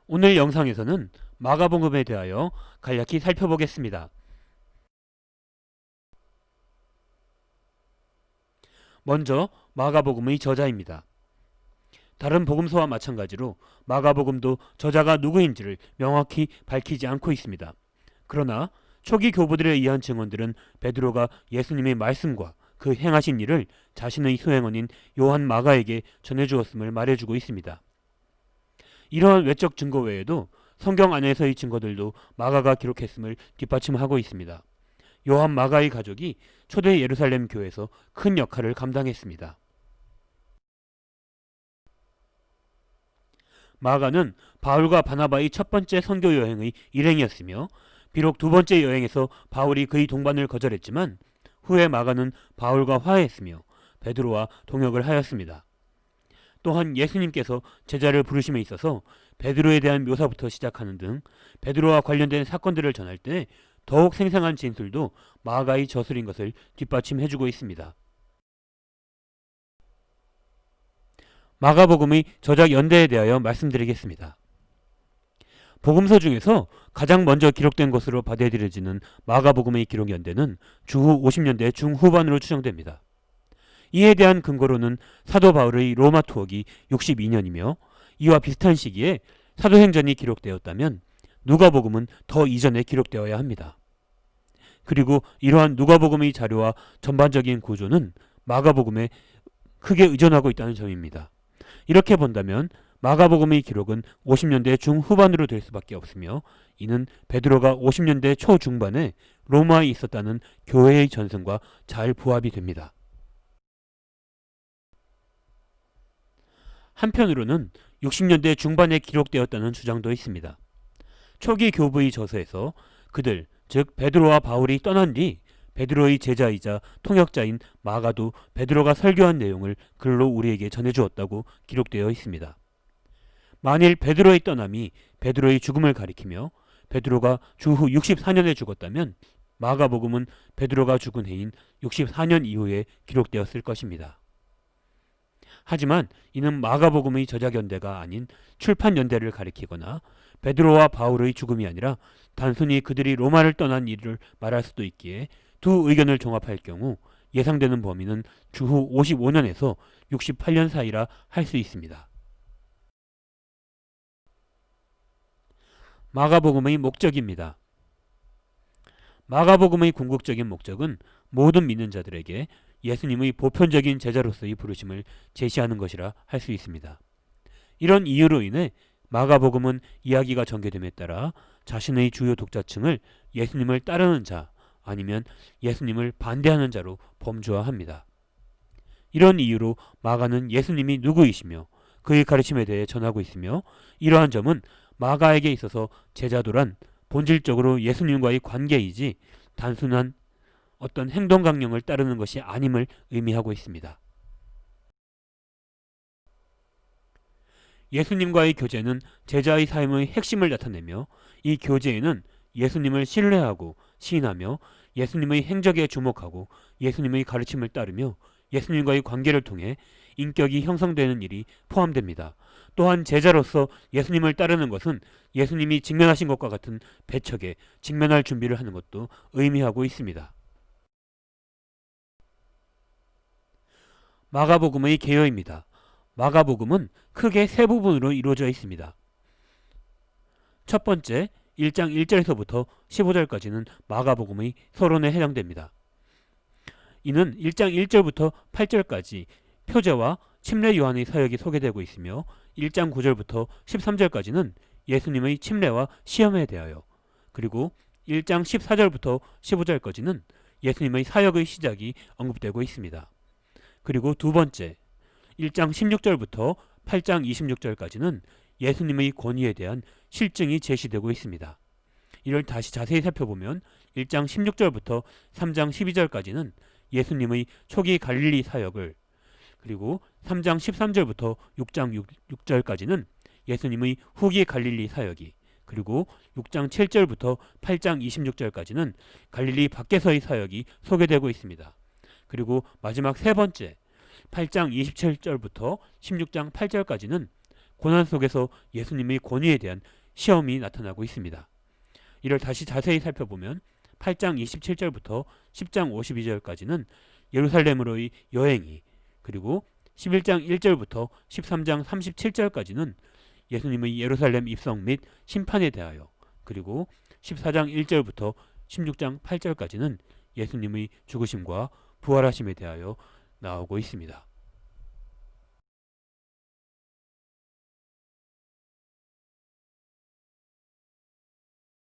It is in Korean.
오늘 영상에서는 마가복음에 대하여 간략히 살펴보겠습니다. 먼저 마가복음의 저자입니다. 다른 복음서와 마찬가지로 마가복음도 저자가 누구인지를 명확히 밝히지 않고 있습니다. 그러나 초기 교부들에 의한 증언들은 베드로가 예수님의 말씀과 그 행하신 일을 자신의 수행원인 요한 마가에게 전해주었음을 말해주고 있습니다. 이러한 외적 증거 외에도 성경 안에서의 증거들도 마가가 기록했음을 뒷받침하고 있습니다. 요한 마가의 가족이 초대 예루살렘 교회에서 큰 역할을 감당했습니다. 마가는 바울과 바나바의 첫 번째 선교 여행의 일행이었으며 비록 두 번째 여행에서 바울이 그의 동반을 거절했지만 후에 마가는 바울과 화해했으며 베드로와 동역을 하였습니다. 또한 예수님께서 제자를 부르심에 있어서 베드로에 대한 묘사부터 시작하는 등 베드로와 관련된 사건들을 전할 때 더욱 생생한 진술도 마가의 저술인 것을 뒷받침해주고 있습니다. 마가복음의 저작 연대에 대하여 말씀드리겠습니다. 복음서 중에서 가장 먼저 기록된 것으로 받아들여지는 마가복음의 기록 연대는 주후 50년대 중후반으로 추정됩니다. 이에 대한 근거로는 사도 바울의 로마 투옥이 62년이며 이와 비슷한 시기에 사도행전이 기록되었다면 누가복음은 더 이전에 기록되어야 합니다. 그리고 이러한 누가복음의 자료와 전반적인 구조는 마가복음에 크게 의존하고 있다는 점입니다. 이렇게 본다면 마가복음의 기록은 50년대 중후반으로 될 수밖에 없으며 이는 베드로가 50년대 초중반에 로마에 있었다는 교회의 전승과 잘 부합이 됩니다. 한편으로는 60년대 중반에 기록되었다는 주장도 있습니다. 초기 교부의 저서에서 그들, 즉 베드로와 바울이 떠난 뒤 베드로의 제자이자 통역자인 마가도 베드로가 설교한 내용을 글로 우리에게 전해주었다고 기록되어 있습니다. 만일 베드로의 떠남이 베드로의 죽음을 가리키며 베드로가 주후 64년에 죽었다면 마가복음은 베드로가 죽은 해인 64년 이후에 기록되었을 것입니다. 하지만 이는 마가복음의 저작연대가 아닌 출판연대를 가리키거나 베드로와 바울의 죽음이 아니라 단순히 그들이 로마를 떠난 일을 말할 수도 있기에 두 의견을 종합할 경우 예상되는 범위는 주후 55년에서 68년 사이라 할 수 있습니다. 마가복음의 목적입니다. 마가복음의 궁극적인 목적은 모든 믿는 자들에게 예수님의 보편적인 제자로서의 부르심을 제시하는 것이라 할 수 있습니다. 이런 이유로 인해 마가복음은 이야기가 전개됨에 따라 자신의 주요 독자층을 예수님을 따르는 자 아니면 예수님을 반대하는 자로 범주화합니다. 이런 이유로 마가는 예수님이 누구이시며 그의 가르침에 대해 전하고 있으며 이러한 점은 마가에게 있어서 제자도란 본질적으로 예수님과의 관계이지 단순한 어떤 행동 강령을 따르는 것이 아님을 의미하고 있습니다. 예수님과의 교제는 제자의 삶의 핵심을 나타내며 이 교제에는 예수님을 신뢰하고 시인하며 예수님의 행적에 주목하고 예수님의 가르침을 따르며 예수님과의 관계를 통해 인격이 형성되는 일이 포함됩니다. 또한 제자로서 예수님을 따르는 것은 예수님이 직면하신 것과 같은 배척에 직면할 준비를 하는 것도 의미하고 있습니다. 마가복음의 개요입니다. 마가복음은 크게 세 부분으로 이루어져 있습니다. 첫 번째, 1장 1절에서부터 15절까지는 마가복음의 서론에 해당됩니다. 이는 1장 1절부터 8절까지 표제와 침례 요한의 사역이 소개되고 있으며 1장 9절부터 13절까지는 예수님의 침례와 시험에 대하여 그리고 1장 14절부터 15절까지는 예수님의 사역의 시작이 언급되고 있습니다. 그리고 두 번째, 1장 16절부터 8장 26절까지는 예수님의 권위에 대한 실증이 제시되고 있습니다. 이를 다시 자세히 살펴보면 1장 16절부터 3장 12절까지는 예수님의 초기 갈릴리 사역을 그리고 3장 13절부터 6장 6절까지는 예수님의 후기 갈릴리 사역이 그리고 6장 7절부터 8장 26절까지는 갈릴리 밖에서의 사역이 소개되고 있습니다. 그리고 마지막 세 번째 8장 27절부터 16장 8절까지는 고난 속에서 예수님의 권위에 대한 시험이 나타나고 있습니다. 이를 다시 자세히 살펴보면 8장 27절부터 10장 52절까지는 예루살렘으로의 여행이, 그리고 11장 1절부터 13장 37절까지는 예수님의 예루살렘 입성 및 심판에 대하여, 그리고 14장 1절부터 16장 8절까지는 예수님의 죽으심과 부활하심에 대하여 나오고 있습니다.